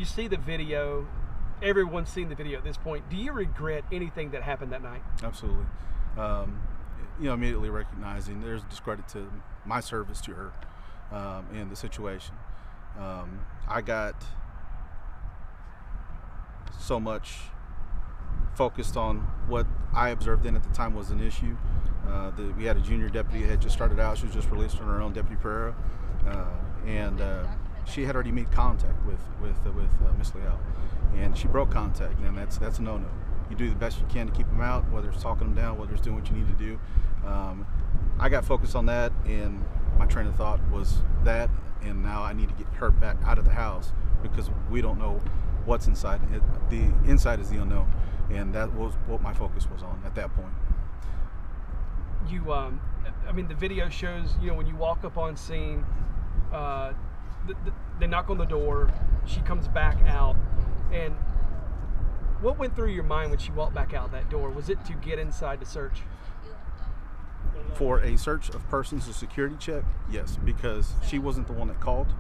see the video. Everyone's seen the video at this point. Do you regret anything that happened that night? Absolutely. Immediately recognizing there's discredit to my service to her in the situation. I got so much focused on what I observed then at the time was an issue. We had a junior deputy that had just started out. She was just released on her own, Deputy Pereira, and she had already made contact with Miss Leal, and she broke contact, and that's a no-no. You do the best you can to keep them out, whether it's talking them down, whether it's doing what you need to do. I got focused on that, and my train of thought was that, and now I need to get her back out of the house because we don't know what's inside. The inside is the unknown, and that was what my focus was on at that point. The video shows, when you walk up on scene, they knock on the door, she comes back out, and what went through your mind when she walked back out that door? Was it to get inside to search? For a search of persons, a security check, yes, because she wasn't the one that called.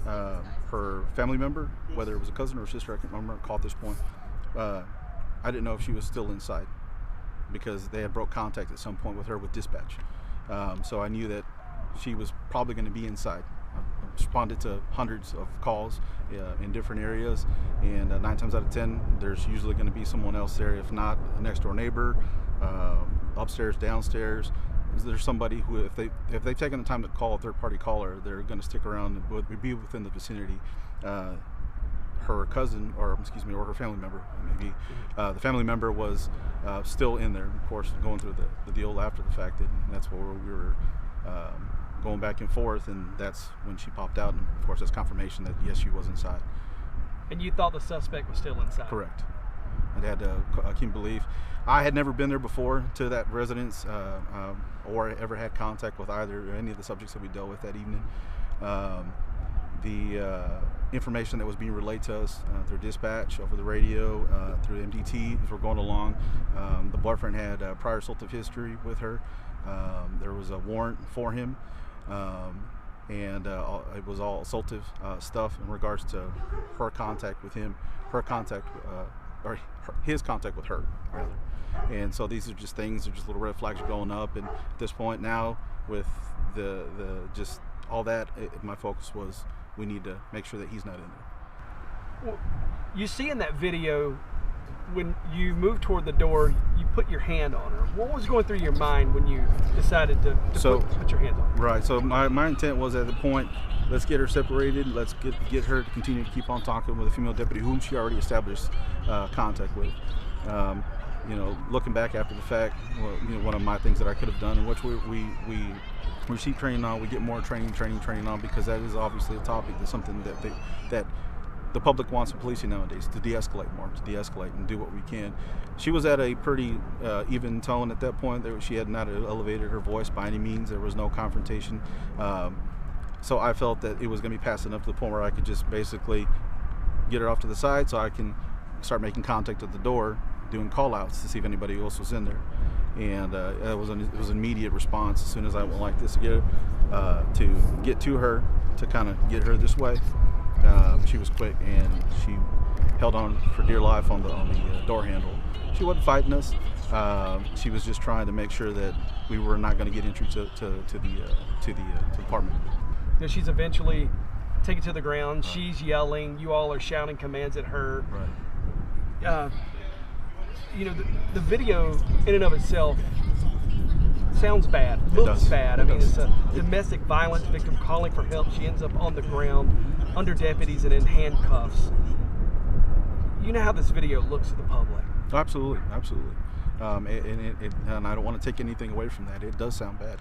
Her family member, whether it was a cousin or a sister, I can't remember, called at this point. I didn't know if she was still inside because they had broke contact at some point with her with dispatch. So I knew that she was probably going to be inside. I responded to hundreds of calls in different areas, and 9 times out of 10, there's usually going to be someone else there, if not a next door neighbor, upstairs, downstairs. There's somebody who, if they've taken the time to call a third-party caller, they're going to stick around and be within the vicinity. Her cousin, or her family member, maybe. The family member was still in there, of course, going through the deal after the fact, and that's where we were going back and forth, and that's when she popped out, and of course that's confirmation that yes, she was inside. And you thought the suspect was still inside? Correct. I had a keen belief. I had never been there before to that residence, or ever had contact with either or any of the subjects that we dealt with that evening. The information that was being relayed to us through dispatch, over the radio, through MDT as we're going along, the boyfriend had a prior assaultive history with her. There was a warrant for him, and it was all assaultive stuff in regards to her contact with him, his contact with her, rather. And so these are just things, they're just little red flags going up. And at this point now, with the just all that, my focus was we need to make sure that he's not in there. Well, you see in that video, when you moved toward the door, you put your hand on her. What was going through your mind when you decided to put your hands on her? Right, so my intent was at the point, let's get her separated, let's get her to continue to keep on talking with a female deputy whom she already established contact with. Looking back after the fact, one of my things that I could have done, in which we receive training on, we get more training on, because that is obviously a topic that's something that the public wants in policing nowadays, to de-escalate more, and do what we can. She was at a pretty even tone at that point. She had not elevated her voice by any means. There was no confrontation. So I felt that it was going to be past enough to the point where I could just basically get her off to the side so I can start making contact at the door, doing call-outs to see if anybody else was in there. And it was an immediate response as soon as I went like this to get to her, to kind of get her this way. She was quick, and she held on for dear life on the door handle. She wasn't fighting us. She was just trying to make sure that we were not going to get entry to the apartment. She's eventually taken to the ground. Right. She's yelling. You all are shouting commands at her. Right. The video in and of itself sounds bad, looks bad. It's a domestic violence victim calling for help. She ends up on the ground under deputies and in handcuffs. You know how this video looks to the public. Absolutely. And I don't want to take anything away from that. It does sound bad.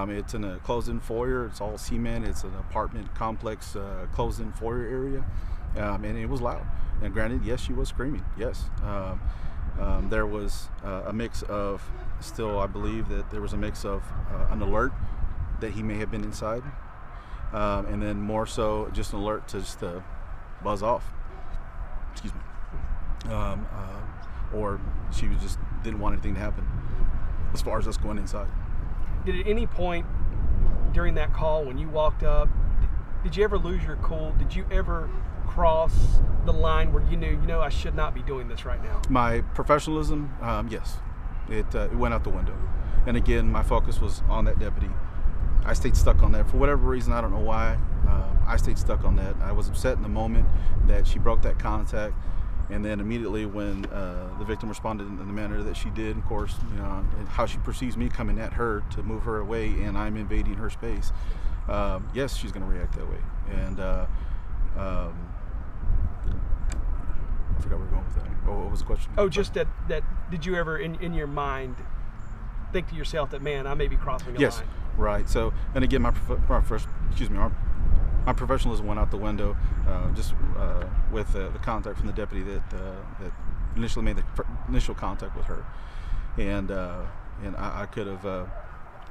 It's in a closed-in foyer. It's all cement. It's an apartment complex, closed-in foyer area, and it was loud. And granted, yes, she was screaming. Yes. There was a mix of, still I believe that there was a mix of an alert that he may have been inside, and then more so just an alert to just buzz off. Excuse me. Or she just didn't want anything to happen as far as us going inside. Did at any point during that call when you walked up, did you ever lose your cool? Did you ever cross the line where you knew, I should not be doing this right now? My professionalism, yes, it went out the window. And again, my focus was on that deputy. I stayed stuck on that for whatever reason. I don't know why. I stayed stuck on that. I was upset in the moment that she broke that contact, and then immediately when the victim responded in the manner that she did, of course, how she perceives me coming at her to move her away, and I'm invading her space. Yes, she's going to react that way. And I forgot where we're going with that. Oh, what was the question? Oh, just that did you ever in your mind think to yourself that, man, I may be crossing a line? Yes, right. So, and again, my professionalism went out the window just with the contact from the deputy that initially made the initial contact with her, and I could have.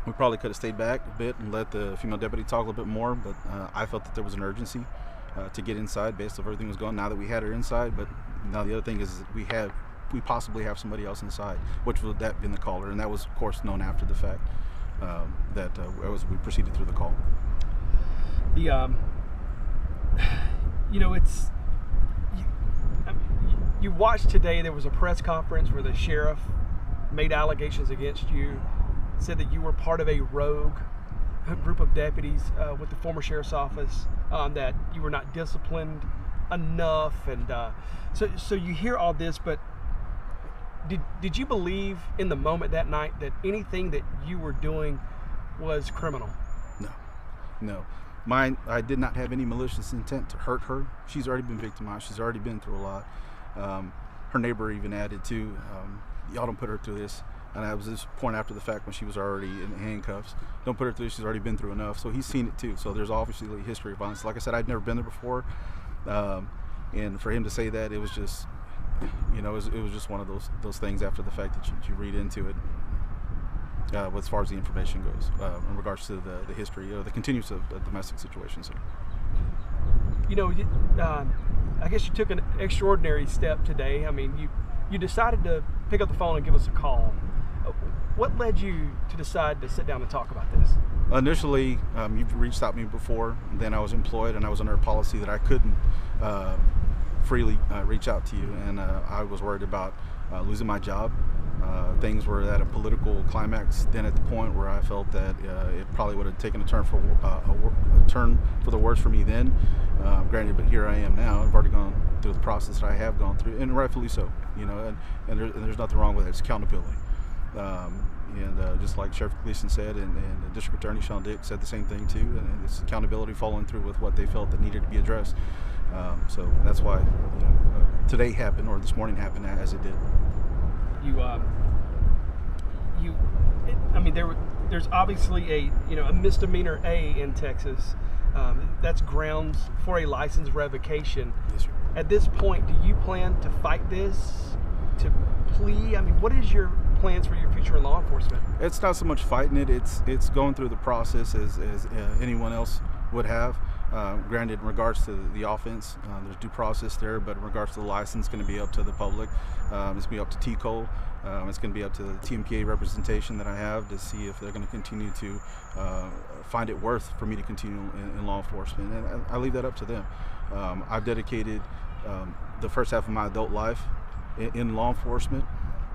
We probably could have stayed back a bit and let the female deputy talk a little bit more, but I felt that there was an urgency to get inside based on everything was going. Now that we had her inside, but now the other thing is we possibly have somebody else inside, which would that been the caller, and that was of course known after the fact as we proceeded through the call. You watched today. There was a press conference where the sheriff made allegations against you, said that you were part of a rogue group of deputies with the former sheriff's office, that you were not disciplined enough, and so you hear all this, but did you believe in the moment that night that anything that you were doing was criminal? No. I did not have any malicious intent to hurt her. She's already been victimized. She's already been through a lot. Her neighbor even added too, y'all don't put her through this. And I was this point after the fact when she was already in handcuffs. Don't put her through this, she's already been through enough. So he's seen it too. So there's obviously a history of violence. Like I said, I'd never been there before. And for him to say that, it was just, it was just one of those things after the fact that you read into it. As far as the information goes, in regards to the history, the continuance of the domestic situations. I guess you took an extraordinary step today. I mean, you decided to pick up the phone and give us a call. What led you to decide to sit down and talk about this? Initially, you've reached out to me before. Then I was employed, and I was under a policy that I couldn't freely reach out to you, and I was worried about losing my job. Things were at a political climax then at the point where I felt that it probably would have taken a turn for the worse for me then. Granted, but here I am now. I've already gone through the process that I have gone through, and rightfully so. And there's nothing wrong with it. It's accountability. Just like Sheriff Gleason said, and District Attorney Sean Dick said the same thing too, and it's accountability following through with what they felt that needed to be addressed. So that's why today happened, or this morning happened as it did. There's obviously a misdemeanor A in Texas. That's grounds for a license revocation. Yes, sir. At this point, do you plan to fight this, to plea? I mean, what is your plans for your future in law enforcement? It's not so much fighting it. It's going through the process as anyone else would have. Granted, in regards to the offense, there's due process there, but in regards to the license, it's going to be up to the public. It's going to be up to TCOL. It's going to be up to the TMPA representation that I have to see if they're going to continue to find it worth for me to continue in law enforcement, and I leave that up to them. I've dedicated the first half of my adult life in law enforcement,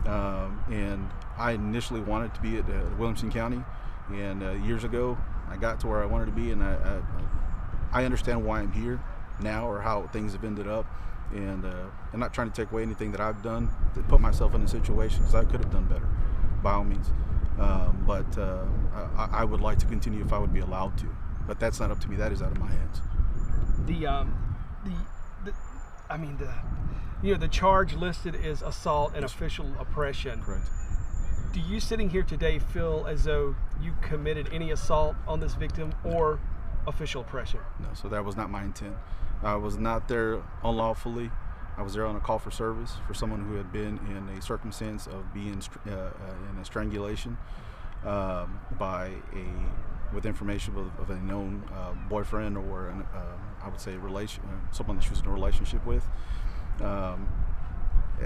and I initially wanted to be at Williamson County, and years ago I got to where I wanted to be, and I understand why I'm here now, or how things have ended up, and I'm not trying to take away anything that I've done to put myself in a situation, because I could have done better, by all means. But I would like to continue if I would be allowed to, but that's not up to me. That is out of my hands. The charge listed is assault and official oppression. Correct. Do you, sitting here today, feel as though you committed any assault on this victim or official oppression? No, so that was not my intent. I was not there unlawfully. I was there on a call for service for someone who had been in a circumstance of being in a strangulation with information of a known boyfriend, or I would say someone that she was in a relationship with.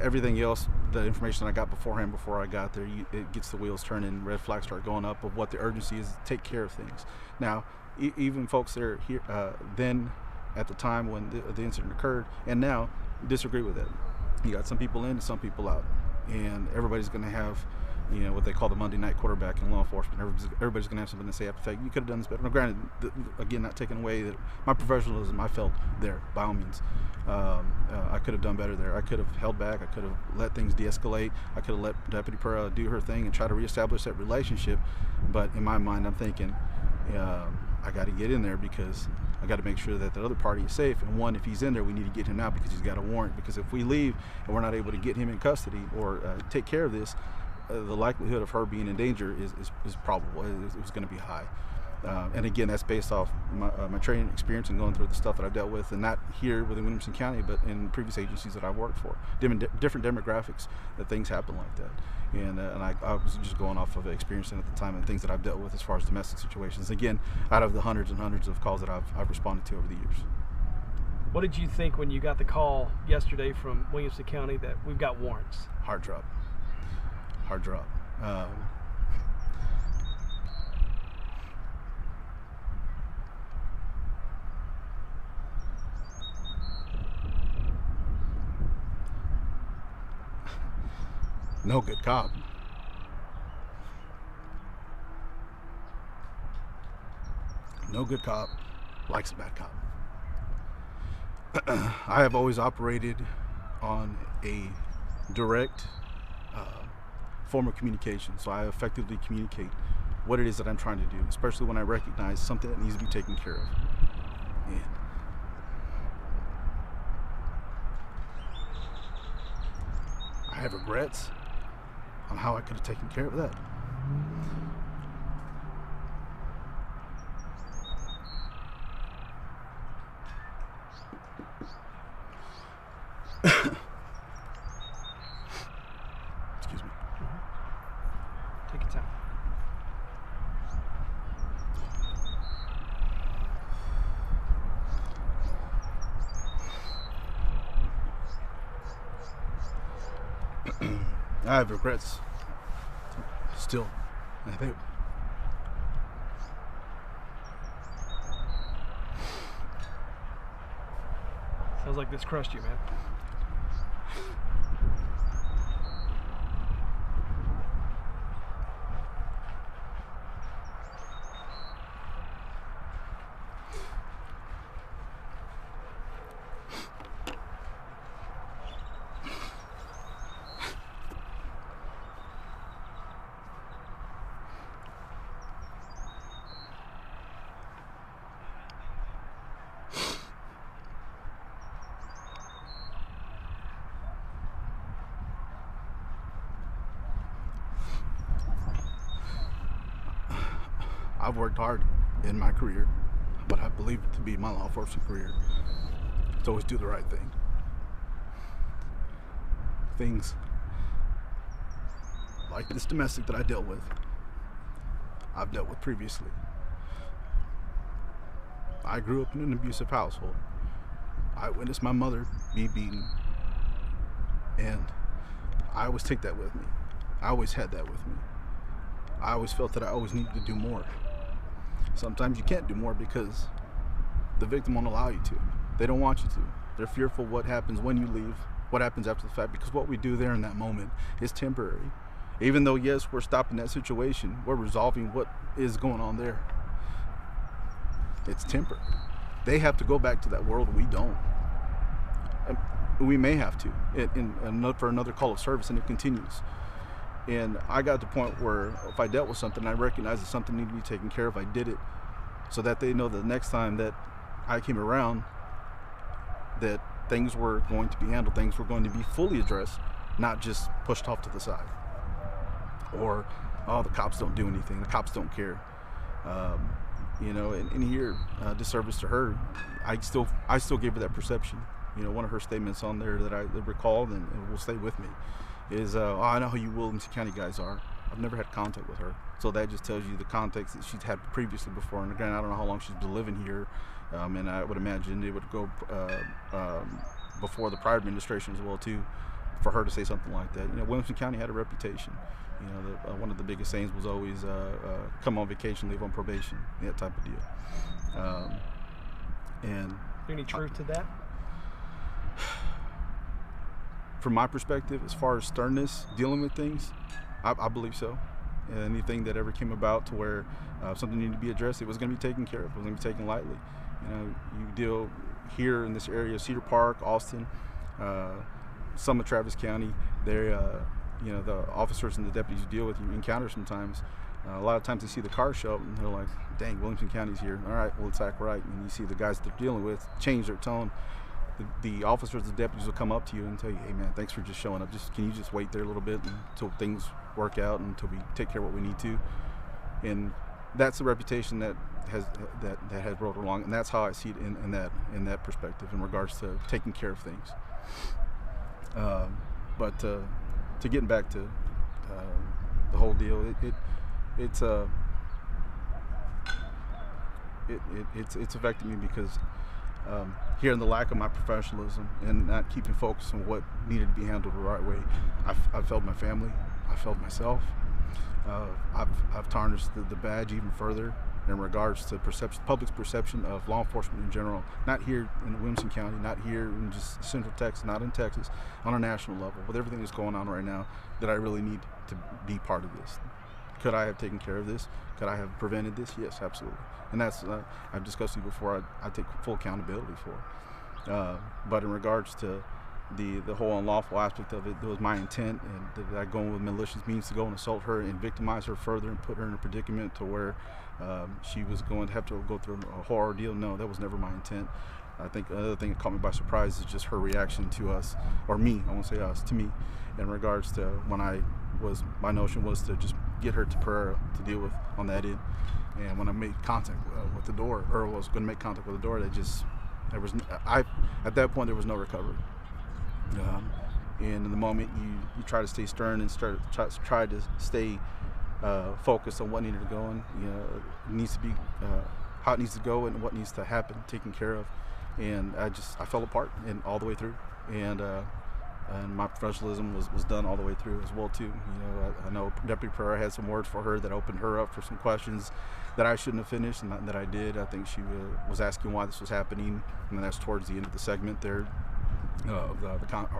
Everything else, the information I got beforehand, before I got there, it gets the wheels turning, red flags start going up of what the urgency is to take care of things. Now, even folks that are here then at the time when the incident occurred, and now disagree with it. You got some people in and some people out, and everybody's going to have, you know, what they call the Monday night quarterback in law enforcement. Everybody's going to have something to say after the fact. You could have done this better. Now, granted, again, not taking away that my professionalism, I felt there, by all means. I could have done better there. I could have held back. I could have let things de-escalate. I could have let Deputy Pereira do her thing and try to reestablish that relationship. But in my mind, I'm thinking, I got to get in there because I got to make sure that the other party is safe. And one, if he's in there, we need to get him out because he's got a warrant. Because if we leave and we're not able to get him in custody or take care of this, the likelihood of her being in danger is probable. It's going to be high. And again, that's based off my training experience and going through the stuff that I've dealt with, and not here within Williamson County, but in previous agencies that I've worked for. Different demographics, that things happen like that. And I was just going off of experience at the time and things that I've dealt with as far as domestic situations. Again, out of the hundreds and hundreds of calls that I've responded to over the years. What did you think when you got the call yesterday from Williamson County that we've got warrants? Hard drop. Hard drop. No good cop. No good cop likes a bad cop. I have always operated on a direct form of communication, so I effectively communicate what it is that I'm trying to do, especially when I recognize something that needs to be taken care of. And I have regrets on how I could have taken care of that. Excuse me. Take your time. I have regrets still, I think. Sounds like this crushed you, man. I've worked hard in my career, but I believe it to be my law enforcement career to always do the right thing. Things like this domestic that I dealt with, I've dealt with previously. I grew up in an abusive household. I witnessed my mother be beaten, and I always take that with me. I always had that with me. I always felt that I always needed to do more. Sometimes you can't do more because the victim won't allow you to. They don't want you to. They're fearful what happens when you leave, what happens after the fact, because what we do there in that moment is temporary. Even though, yes, we're stopping that situation, we're resolving what is going on there. It's temporary. They have to go back to that world. We don't. And we may have to for another call of service, and it continues. And I got to the point where if I dealt with something, I recognized that something needed to be taken care of. I did it so that they know that the next time that I came around, that things were going to be handled, things were going to be fully addressed, not just pushed off to the side. Or, oh, the cops don't do anything, the cops don't care. You know, and here, disservice to her, I still gave her that perception. You know, one of her statements on there that I recall and will stay with me is, oh, I know who you Williamson County guys are. I've never had contact with her. So that just tells you the context that she's had previously before. And again, I don't know how long she's been living here. And I would imagine it would go before the prior administration as well, too, for her to say something like that. You know, Williamson County had a reputation. You know, one of the biggest sayings was always, come on vacation, leave on probation, that type of deal. And there any truth to that? From my perspective, as far as sternness, dealing with things, I believe so. Anything that ever came about to where something needed to be addressed, it was going to be taken care of. It was going to be taken lightly. You know, you deal here in this area, Cedar Park, Austin, some of Travis County. They're, you know, the officers and the deputies you deal with, you encounter sometimes. A lot of times they see the car show up and they're like, "Dang, Williamson County's here. All right, well, let's act right." And you see the guys that they're dealing with change their tone. The officers, the deputies will come up to you and tell you, "Hey man, thanks for just showing up. Can you just wait there a little bit until things work out, until we take care of what we need to?" And that's the reputation that has rolled along, and that's how I see it in that perspective in regards to taking care of things. But to getting back to the whole deal, it's affected me because hearing the lack of my professionalism and not keeping focus on what needed to be handled the right way, I failed my family, I failed myself. I've tarnished the badge even further in regards to public's perception of law enforcement in general, not here in Williamson County, not here in just Central Texas, not in Texas, on a national level, with everything that's going on right now, that I really need to be part of this. Could I have taken care of this? Could I have prevented this? Yes, absolutely. And that's, I've discussed it before, I take full accountability for. But in regards to the whole unlawful aspect of it, it was my intent, and did I go with malicious means to go and assault her and victimize her further and put her in a predicament to where she was going to have to go through a horror ordeal? No, that was never my intent. I think another thing that caught me by surprise is just her reaction to us, or me, I won't say us, to me, in regards to when my notion was to just get her to Pereira to deal with on that end. And when I made contact with the door, or was going to make contact with the door, at that point there was no recovery. And in the moment you try to stay stern and try to stay focused on what needed to go on, it needs to be how it needs to go and what needs to happen, taken care of. And I fell apart and all the way through. And my professionalism was done all the way through as well too. I know Deputy Pereira had some words for her that opened her up for some questions that I shouldn't have finished and that I did. I think she was asking why this was happening, and then that's towards the end of the segment there of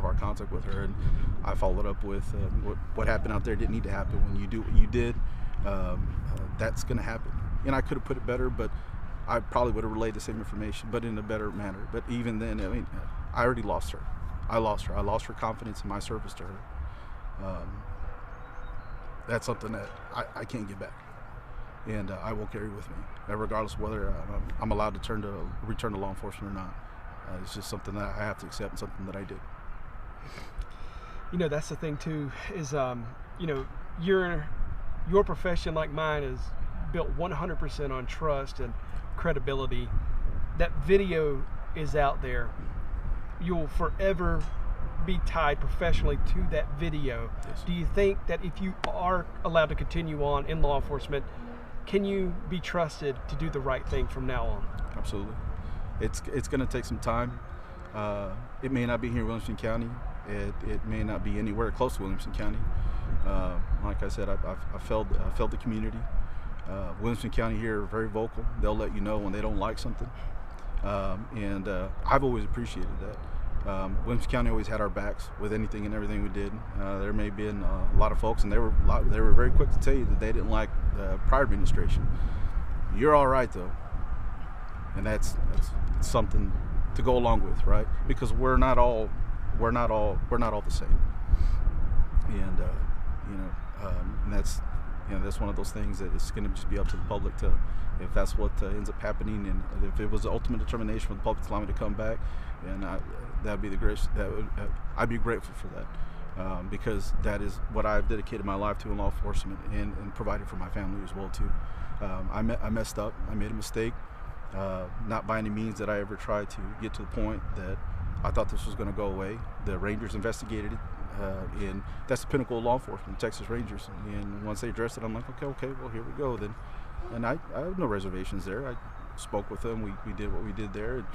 our contact with her, and I followed up with what happened out there didn't need to happen. When you do what you did, that's going to happen. And I could have put it better, but I probably would have relayed the same information, but in a better manner. But even then, I mean, I already lost her. I lost her confidence in my service to her. That's something that I can't get back, and I will carry with me, regardless of whether I'm allowed to return to law enforcement or not. It's just something that I have to accept and something that I did. That's the thing too, is your profession, like mine, is built 100% on trust and credibility. That video is out there. You'll forever be tied professionally to that video. Yes. Do you think that if you are allowed to continue on in law enforcement, can you be trusted to do the right thing from now on? Absolutely. It's going to take some time. It may not be here in Williamson County. It may not be anywhere close to Williamson County. Like I said, I failed the community. Williamson County here are very vocal. They'll let you know when they don't like something. And I've always appreciated that. Williamson County always had our backs with anything and everything we did. There may have been a lot of folks, and they were very quick to tell you that they didn't like the prior administration. You're all right though, and that's something to go along with, right? Because we're not all the same. And and that's one of those things that it's going to just be up to the public to, if that's what ends up happening, and if it was the ultimate determination for the public to allow me to come back, and that'd be I'd be grateful for that, because that is what I've dedicated my life to in law enforcement and provided for my family as well too. I messed up. I made a mistake. Not by any means that I ever tried to get to the point that I thought this was going to go away. The Rangers investigated it, and that's the pinnacle of law enforcement, Texas Rangers. And once they addressed it, I'm like, okay, well, here we go then. And I have no reservations there. I spoke with them. We did what we did there,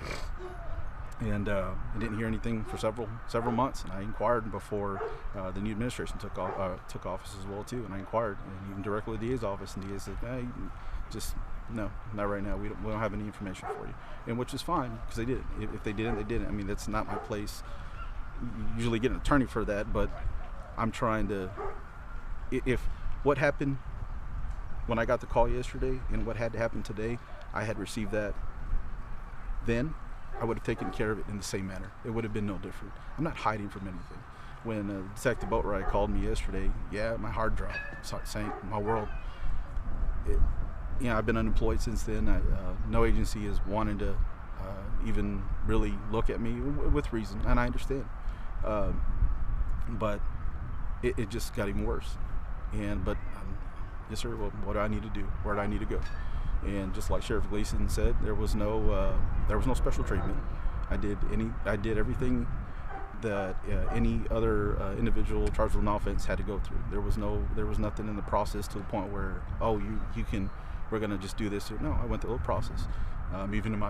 and I didn't hear anything for several months. And I inquired before the new administration took office as well too. And I inquired, and even directly to DA's office, and DA said, "Hey, just No, not right now. We don't have any information for you, and which is fine because they did. If they didn't, they didn't. I mean, that's not my place. You usually get an attorney for that, but I'm trying to. If what happened when I got the call yesterday and what had to happen today, I had received that, then I would have taken care of it in the same manner. It would have been no different. I'm not hiding from anything. When Detective Boatwright called me yesterday, yeah, my heart dropped. Sank my world. I've been unemployed since then. No agency is wanting to even really look at me with reason, and I understand. But it just got even worse. But yes, sir. Well, what do I need to do? Where do I need to go? And just like Sheriff Gleason said, there was no special treatment. I did everything that any other individual charged with an offense had to go through. There was nothing in the process to the point where, oh, we're gonna just do this. No, I went through a little process. Even in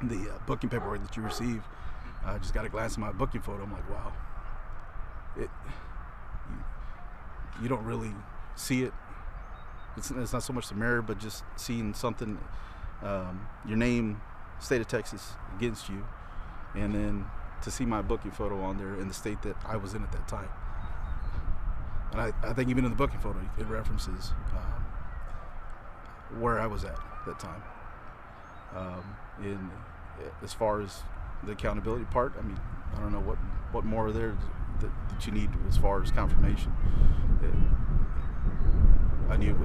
the booking paperwork that you receive, I just got a glance at my booking photo. I'm like, wow. You don't really see it. It's not so much the mirror, but just seeing something, your name, state of Texas, against you, and then to see my booking photo on there in the state that I was in at that time. And I think even in the booking photo, it references where I was at that time. As far as the accountability part, I mean, I don't know what more there that you need as far as confirmation. I knew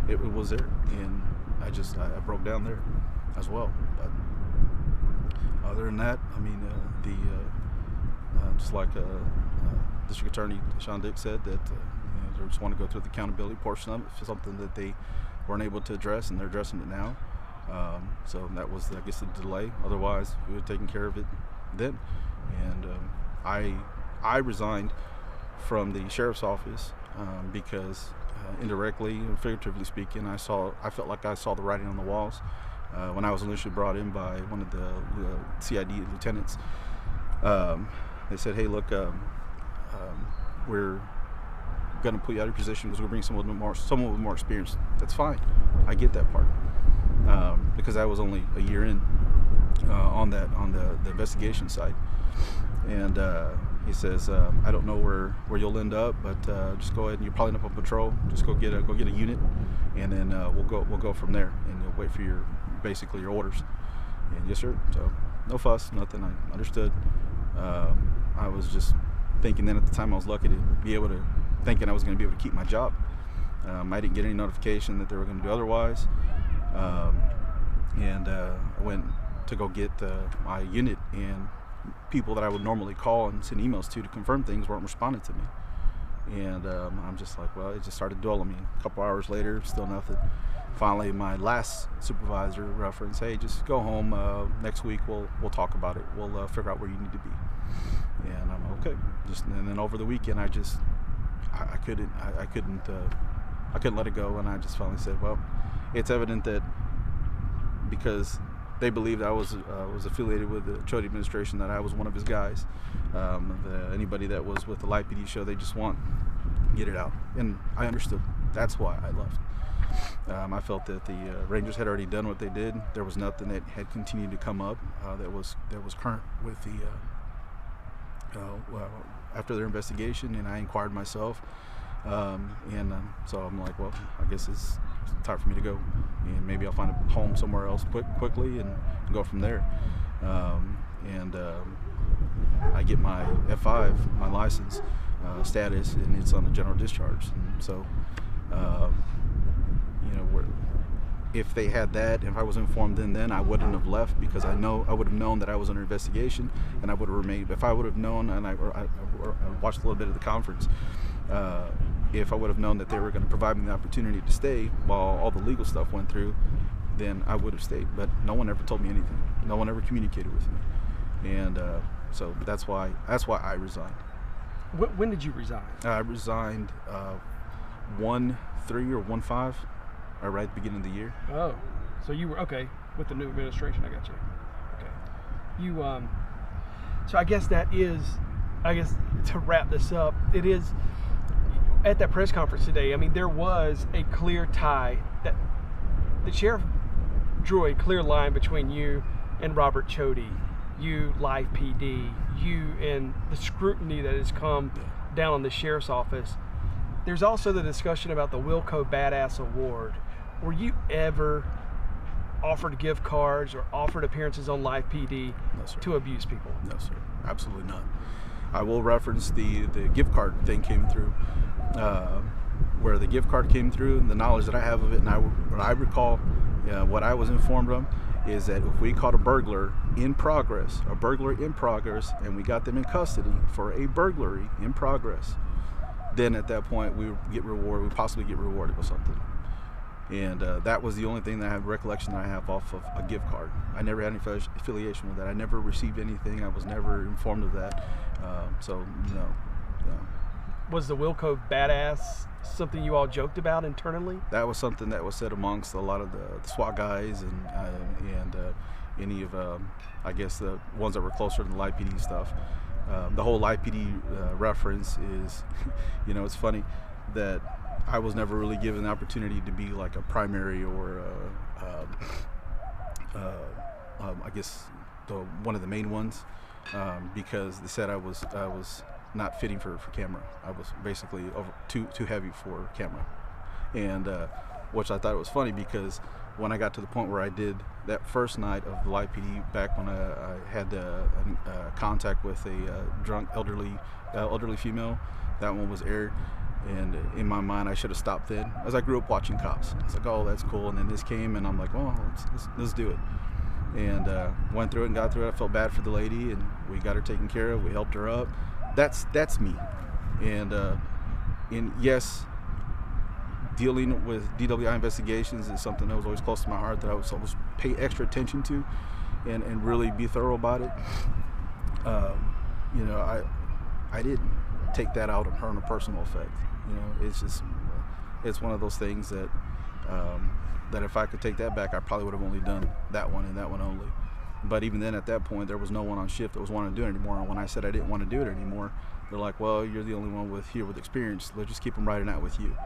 it was there, and I broke down there as well. But other than that, I mean, just like District Attorney Sean Dick said, that they just want to go through the accountability portion of it for something that they weren't able to address, and they're addressing it now. So that was, I guess, the delay. Otherwise, we would have taken care of it then. And I resigned from the sheriff's office because indirectly and figuratively speaking, I felt like I saw the writing on the walls. When I was initially brought in by one of the CID lieutenants, they said, hey, look, we're going to put you out of your position because we're bringing someone with more experience. That's fine. I get that part. Because I was only a year in on the investigation side. And he says, I don't know where you'll end up, but just go ahead, and you're probably not on patrol. Just go get a unit, and then we'll go from there, and you'll wait for your orders. And yes, sir. So no fuss, nothing. I understood. I was just thinking then at the time I was lucky to be able to, thinking I was going to be able to keep my job. I didn't get any notification that they were going to do otherwise. I went to go get my unit, and people that I would normally call and send emails to confirm things weren't responding to me. And I'm just like, well, it just started dwelling me. A couple hours later, still nothing. Finally, my last supervisor referenced, hey, just go home. Next week we'll talk about it. We'll figure out where you need to be. And I'm okay. And then over the weekend, I couldn't let it go, and I just finally said, well, it's evident that because they believed I was affiliated with the Chody administration, that I was one of his guys. Anybody that was with the Light PD show, they just want to get it out, and I understood. That's why I left. I felt that the Rangers had already done what they did. There was nothing that had continued to come up that was current with the after their investigation, and I inquired myself. So I'm like, well, I guess it's time for me to go, and maybe I'll find a home somewhere else quickly and go from there. I get my F5, my license status, and it's on a general discharge. And so, if they had that, if I was informed then I wouldn't have left, because I would have known that I was under investigation, and I would have remained. If I would have known, and I watched a little bit of the conference, if I would have known that they were going to provide me the opportunity to stay while all the legal stuff went through, then I would have stayed. But no one ever told me anything. No one ever communicated with me, and so that's why I resigned. When did you resign? I resigned 1/3 or 1/5, right at the beginning of the year. Oh, so you were okay with the new administration. I got you. Okay, you so I guess to wrap this up, it is. at that press conference today, I mean, there was a clear tie that the sheriff drew a clear line between you and Robert Chody, you, Live PD, you, and the scrutiny that has come down on the sheriff's office. There's also the discussion about the Wilco Badass Award. Were you ever offered gift cards or offered appearances on Live PD to abuse people? No, sir. Absolutely not. I will reference the gift card thing came through, where the gift card came through, and the knowledge that I have of it, and what I recall, what I was informed of, is that if we caught a burglar in progress, and we got them in custody for a burglary in progress, then at that point we would get rewarded. We possibly get rewarded with something. And that was the only thing that I have recollection that I have off of a gift card. I never had any affiliation with that. I never received anything. I was never informed of that. So no. Was the Wilco Badass something you all joked about internally? That was something that was said amongst a lot of the SWAT guys and any of I guess the ones that were closer to the Live PD stuff. The whole Live PD reference is, it's funny that I was never really given the opportunity to be like a primary or I guess one of the main ones, because they said I was not fitting for camera. I was basically too heavy for camera, and which I thought was funny, because when I got to the point where I did that first night of the Live PD, back when I had contact with a drunk elderly female, that one was aired. And in my mind, I should have stopped then, as I grew up watching Cops. I was like, oh, that's cool. And then this came, and I'm like, oh, let's do it. And went through it and got through it. I felt bad for the lady, and we got her taken care of. We helped her up. That's me. And yes, dealing with DWI investigations is something that was always close to my heart, that I was always pay extra attention to, and really be thorough about it. I didn't take that out on her in a personal effect. It's one of those things that that if I could take that back, I probably would have only done that one and that one only. But even then, at that point, there was no one on shift that was wanting to do it anymore. And when I said I didn't want to do it anymore, they're like, well, you're the only one with experience. Let's just keep them riding out with you.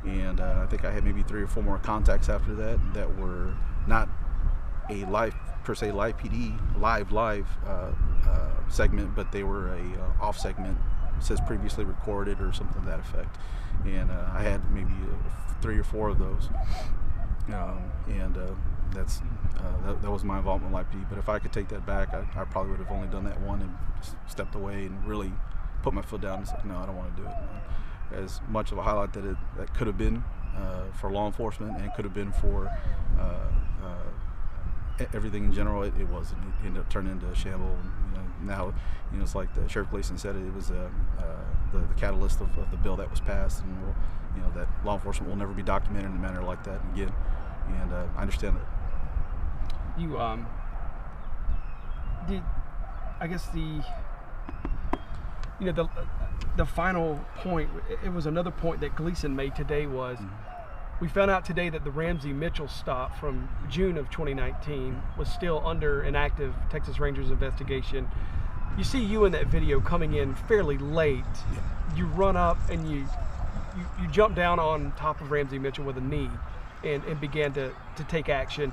And I think I had maybe 3 or 4 more contacts after that were not a Live PD live segment, but they were a off segment. Says previously recorded or something to that effect, and I had maybe 3 or 4 of those, and that was my involvement in Live PD. But if I could take that back, I probably would have only done that one and just stepped away and really put my foot down and said, no, I don't want to do it. As much of a highlight that could have been for law enforcement, and could have been for everything in general, it wasn't. It ended up turning into a shamble. And, now, it's like the Sheriff Gleason said, it was the catalyst of the bill that was passed, and that law enforcement will never be documented in a manner like that again. And I understand that. You I guess the final point, it was another point that Gleason made today, was we found out today that the Ramsey Mitchell stop from June of 2019 was still under an active Texas Rangers investigation. You see you in that video coming in fairly late. You run up and you jump down on top of Ramsey Mitchell with a knee and began to take action.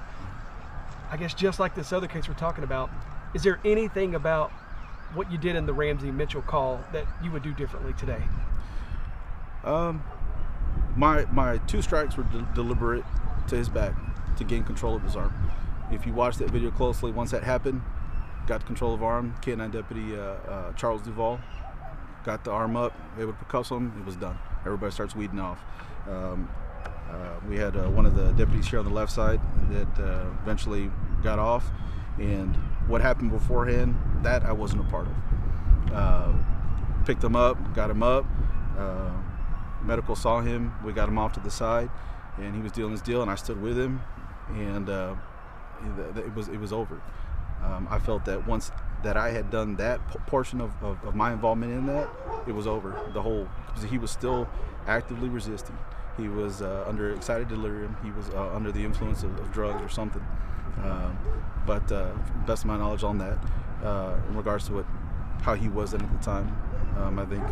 I guess just like this other case we're talking about, is there anything about what you did in the Ramsey Mitchell call that you would do differently today? My 2 strikes were deliberate to his back to gain control of his arm. If you watch that video closely, once that happened, got control of arm, K9 Deputy Charles Duvall got the arm up, able to cuff him, it was done. Everybody starts weeding off. We had one of the deputies here on the left side that eventually got off, and what happened beforehand, that I wasn't a part of. Picked him up, got him up. Medical saw him, we got him off to the side, and he was doing his deal, and I stood with him, and it was over. I felt that once that I had done that portion of my involvement in that, it was over. Because he was still actively resisting. He was under excited delirium. He was under the influence of drugs or something. But best of my knowledge on that, in regards to how he was then at the time, I think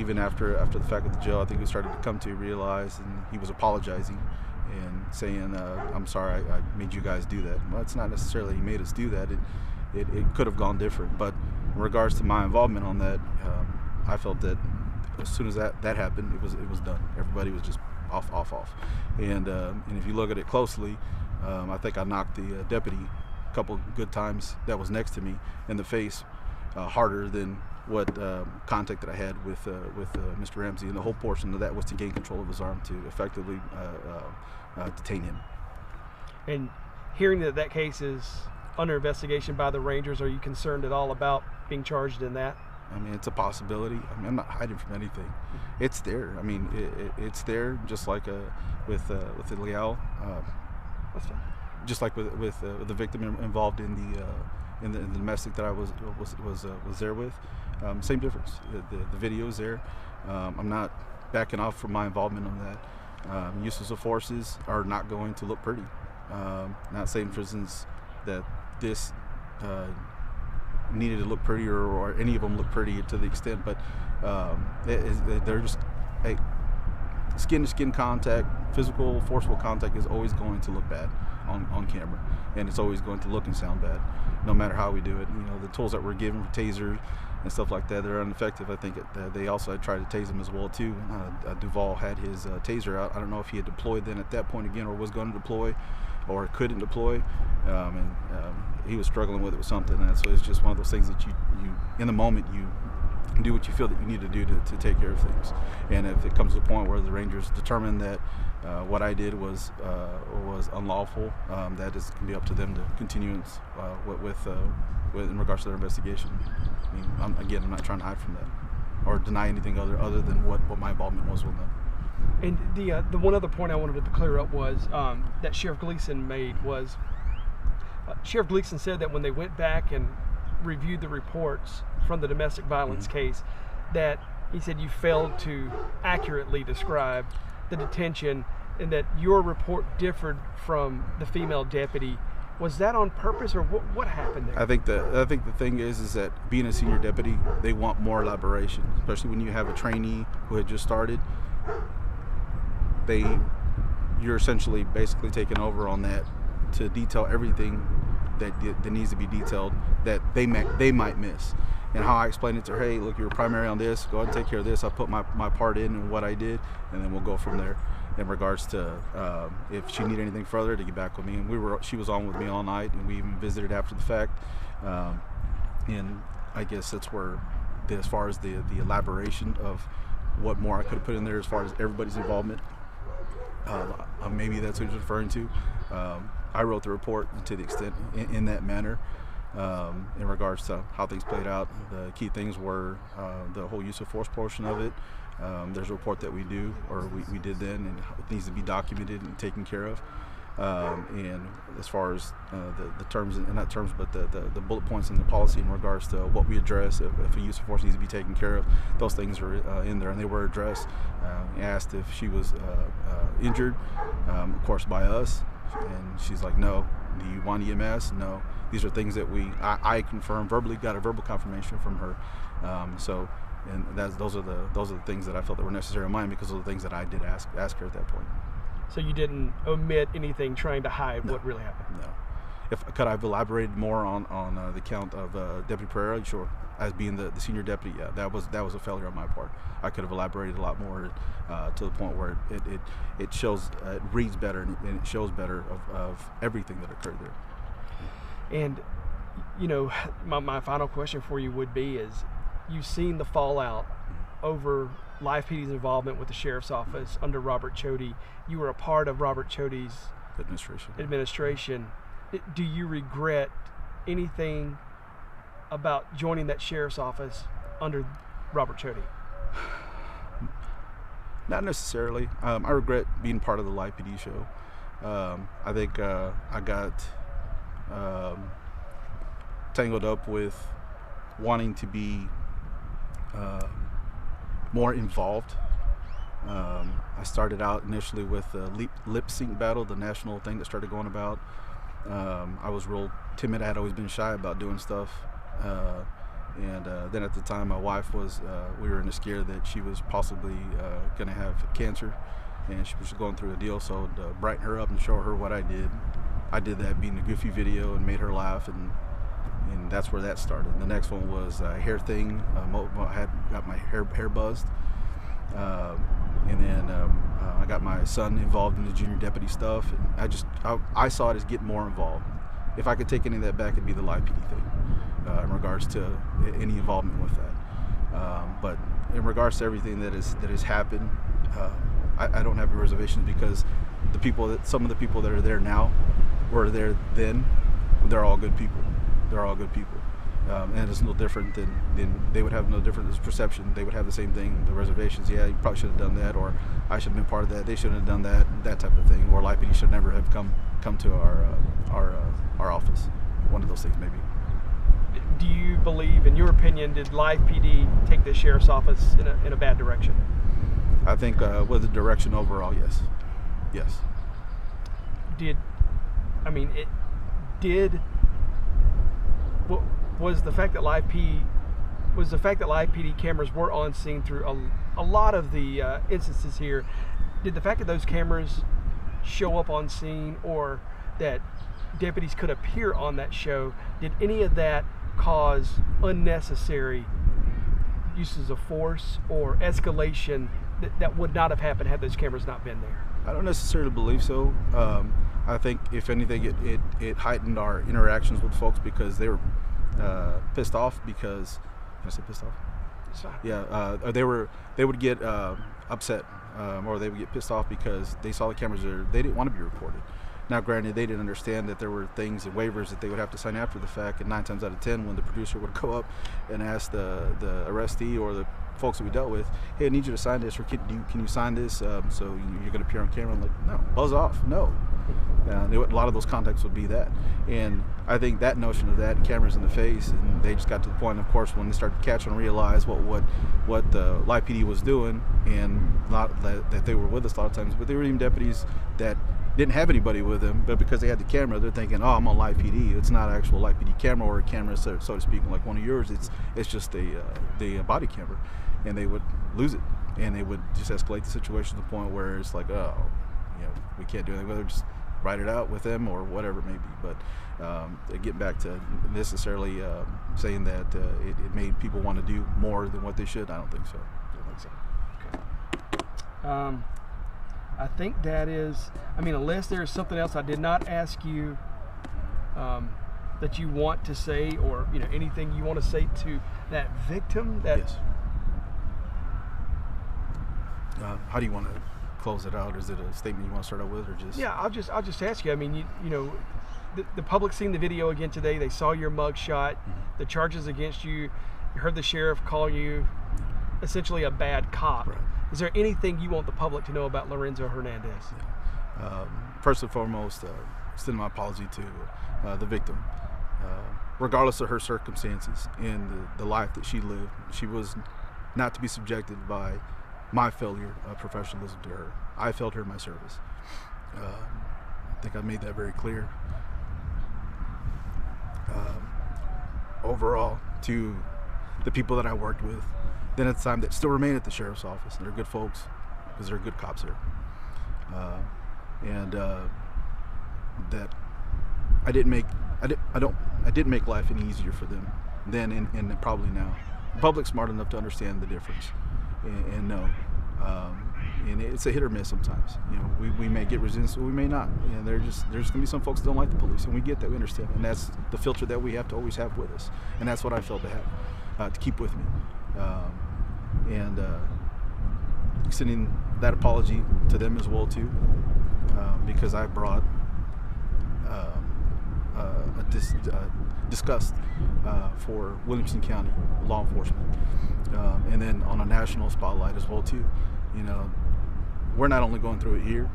even after the fact at the jail, I think we started to come to realize, and he was apologizing and saying, I'm sorry I made you guys do that. Well, it's not necessarily he made us do that. It could have gone different. But in regards to my involvement on that, I felt that as soon as that happened, it was done. Everybody was just off. And if you look at it closely, I think I knocked the deputy a couple good times that was next to me in the face, harder than what contact that I had with Mr. Ramsey, and the whole portion of that was to gain control of his arm to effectively detain him. And hearing that case is under investigation by the Rangers, are you concerned at all about being charged in that? I mean, it's a possibility. I mean, I'm not hiding from anything. It's there. I mean, it's there, just like with the Leal, just like with the victim involved in the domestic that I was there with. Same difference. The video is there. I'm not backing off from my involvement on that. Uses of forces are not going to look pretty. Not saying, for instance, that this needed to look pretty or any of them look pretty to the extent, but they're just, hey, skin-to-skin contact, physical, forceful contact is always going to look bad on camera, and it's always going to look and sound bad, no matter how we do it. You know, the tools that we're given for tasers and stuff like that, they're ineffective. I think they also had tried to tase him as well too. Duval had his taser out. I don't know if he had deployed then at that point again, or was going to deploy, or couldn't deploy, and he was struggling with it with something. And so it's just one of those things that you in the moment you do what you feel that you need to do to take care of things. And if it comes to the point where the Rangers determine that what I did was unlawful, that is can be up to them to continue with in regards to their investigation. I mean, I'm not trying to hide from that or deny anything other than what my involvement was with them. And the one other point I wanted to clear up was that Sheriff Gleason made was Sheriff Gleason said that when they went back and reviewed the reports from the domestic violence case, that he said you failed to accurately describe the detention, and that your report differed from the female deputy. Was that on purpose, or what happened there? I think the thing is that being a senior deputy, they want more elaboration, especially when you have a trainee who had just started. You're essentially basically taking over on that to detail everything that needs to be detailed that they might miss. And how I explained it to her, hey, look, you're primary on this, go ahead and take care of this. I'll put my part in and what I did, and then we'll go from there. In regards to if she needed anything further, to get back with me, and she was on with me all night, and we even visited after the fact. And I guess that's where, as far as the elaboration of what more I could have put in there as far as everybody's involvement, maybe that's what he was referring to. I wrote the report to the extent in that manner. In regards to how things played out, the key things were the whole use of force portion of it. There's a report that we did then, and it needs to be documented and taken care of. And as far as the terms, and not terms, but the bullet points in the policy in regards to what we address, if a use of force needs to be taken care of, those things are in there, and they were addressed. Asked if she was injured, of course by us, and she's like, no. Do you want EMS? No. These are things that I confirmed verbally, got a verbal confirmation from her. And those are the things that I felt that were necessary in mine, because of the things that I did ask her at that point. So you didn't omit anything trying to hide what really happened? No. Could I have elaborated more on the count of Deputy Pereira? Sure. As being the senior deputy, yeah, that was a failure on my part. I could have elaborated a lot more to the point where it shows, it reads better, and it shows better of everything that occurred there. And you know, my final question for you would be is, you've seen the fallout over Live PD's involvement with the sheriff's office under Robert Chody. You were a part of Robert Chody's administration. Do you regret anything about joining that sheriff's office under Robert Chody? Not necessarily. I regret being part of the Live PD show. I think I got tangled up with wanting to be more involved. I started out initially with the lip sync battle, the national thing that started going about. I was real timid. I had always been shy about doing stuff. And then at the time, my wife was, we were in a scare that she was possibly going to have cancer, and she was going through a deal. So to brighten her up and show her what I did that being a goofy video and made her laugh, and that's where that started. The next one was a hair thing. I had got my hair buzzed, and then I got my son involved in the junior deputy stuff, and I saw it as getting more involved. If I could take any of that back, it'd be the live PD thing. In regards to any involvement with that, but in regards to everything that has happened, I don't have any reservations, because some of the people that are there now were there then. They're all good people. They're all good people, and it's no different than they would have no different perception. They would have the same thing. The reservations. Yeah, you probably should have done that, or I should have been part of that. They shouldn't have done that type of thing. Or live PD should never have come to our office. One of those things, maybe. Do you believe, in your opinion, did live PD take the sheriff's office in a bad direction? I think with the direction overall, yes. Was the fact that live PD cameras were on scene through a lot of the instances here, did the fact that those cameras show up on scene, or that deputies could appear on that show, did any of that cause unnecessary uses of force or escalation that would not have happened had those cameras not been there? I don't necessarily believe so. I think if anything, it heightened our interactions with folks, because they were pissed off. Because, can I say pissed off? Sorry. Yeah, they would get upset, or they would get pissed off because they saw the cameras there. They didn't want to be recorded. Now, granted, they didn't understand that there were things and waivers that they would have to sign after the fact, and 9 times out of 10, when the producer would go up and ask the arrestee or the folks that we dealt with, hey, I need you to sign this, or can you sign this, so you're going to appear on camera? I'm like, no, buzz off, no. A lot of those contacts would be that. And I think that notion of that, and cameras in the face, and they just got to the point, of course, when they started to catch and realize what the live PD was doing, and not that they were with us a lot of times, but they were even deputies that didn't have anybody with them, but because they had the camera, they're thinking, oh, I'm on live PD. It's not an actual live PD camera, or a camera, so to speak, like one of yours. It's just the body camera, and they would lose it, and they would just escalate the situation to the point where it's like, oh, we can't do anything. Whether just write it out with them or whatever it may be. But getting back to necessarily saying that it made people want to do more than what they should, I don't think so. Okay. I think that is, unless there's something else I did not ask you that you want to say, or anything you want to say to that victim. Yes. How do you want to close it out? Is it a statement you want to start out with, or just? Yeah, I'll just ask you. The public seen the video again today. They saw your mugshot, the charges against you. You heard the sheriff call you essentially a bad cop. Right. Is there anything you want the public to know about Lorenzo Hernandez? Yeah. First and foremost, extend my apology to the victim. Regardless of her circumstances and the life that she lived, she was not to be subjected by my failure of professionalism to her. I failed her in my service. I think I made that very clear. Overall, to the people that I worked with, then at the time, that still remain at the sheriff's office, and they're good folks, because they're good cops there. That I didn't make life any easier for them then and probably now. The public's smart enough to understand the difference and know. And it's a hit or miss sometimes. We may get resistance, or we may not. There's gonna be some folks that don't like the police, and we get that, we understand, and that's the filter that we have to always have with us, and that's what I felt to have, to keep with me. Extending that apology to them as well too, because I brought disgust for Williamson County law enforcement, and then on a national spotlight as well too. We're not only going through it here,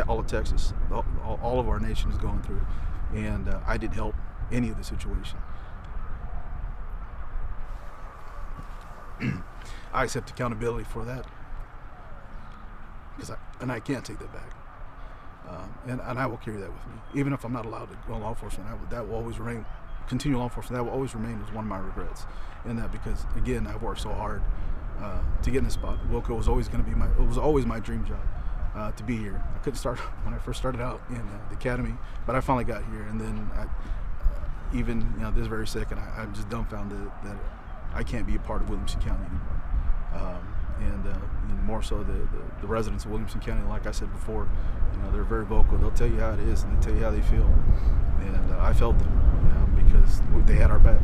all of Texas, all of our nation is going through it, and I didn't help any of the situation. I accept accountability for that, and I can't take that back, and I will carry that with me, even if I'm not allowed to go law enforcement. That will always remain continue law enforcement, that will always remain as one of my regrets in that, because again, I worked so hard to get in this spot. Wilco was always going to be my dream job to be here. I couldn't start when I first started out in the academy, but I finally got here, and then even this very second, I'm just dumbfounded that I can't be a part of Williamson County anymore. And more so the residents of Williamson County, like I said before, they're very vocal. They'll tell you how it is, and they tell you how they feel. And I felt them because they had our back.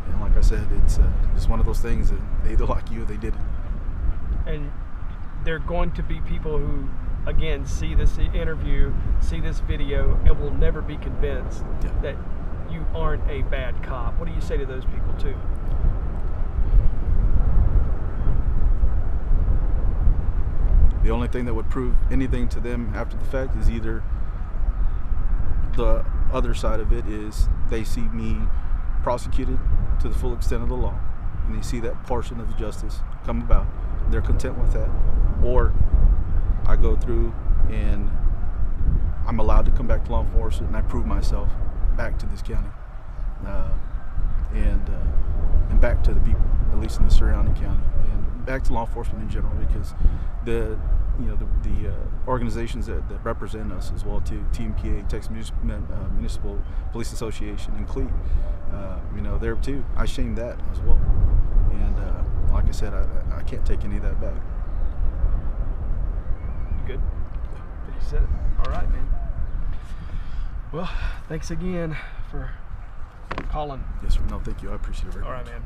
And like I said, it's just one of those things that they either like you or they didn't. And there are going to be people who, again, see this interview, see this video, and will never be convinced that you aren't a bad cop. What do you say to those people too? The only thing that would prove anything to them after the fact is either the other side of it is they see me prosecuted to the full extent of the law, and they see that portion of the justice come about. They're content with that. Or I go through and I'm allowed to come back to law enforcement, and I prove myself back to this county and back to the people, at least in the surrounding county, and back to law enforcement in general, because the organizations that represent us as well too, TMPA, Texas Municipal Police Association, and CLEAT, there too, I shame that as well. And like I said, I can't take any of that back. Good. You said it. All right, man. Well, thanks again for calling. Yes, sir. No, thank you. I appreciate it very much. All right, man.